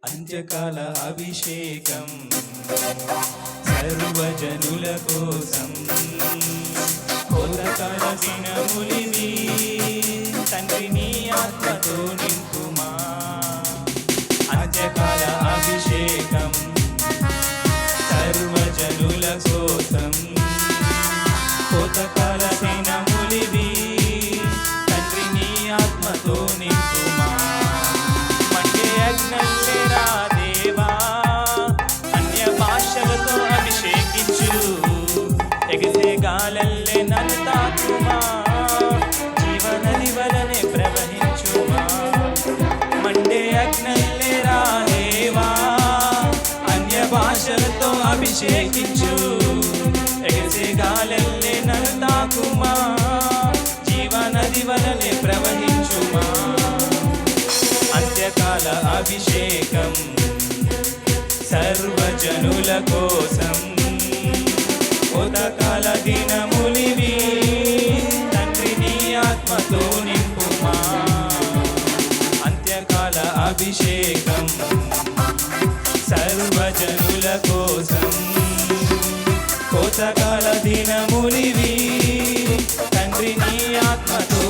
అంత్యకాల అభిషేకం సర్వజనుల కోసం కోతకాల దినములివి తండ్రి నీ ఆత్మతో నింపుమా. అంత్యకాల అభిషేకం సర్వజనుల కోసం కోతకాల దినములివి తండ్రి నీ ఆత్మతో నింపుమా. మండే అగ్నల్లేరా దేవా అన్య భాషలతో అభిషేకించు, ఎగిసే గాలల్లే నన్ను తాకుమా, జీవనది వలనే ప్రవహించుమా. మండే అగ్నల్లేరా దేవా అన్య భాషలతో అభిషేకించు, ఎగిసే గాలల్లే నన్ను తాకుమా, జీవనది వలనే ప్రవహించుమా. అంత్యకాల అభిషేకం సర్వజనుల కోసం కోతకాల దినములివి తండ్రి నీ ఆత్మతో నింపుమా. అంత్యకాల అభిషేకం సర్వజనుల కోసం కోతకాల దినములివి తండ్రి నీ ఆత్మతో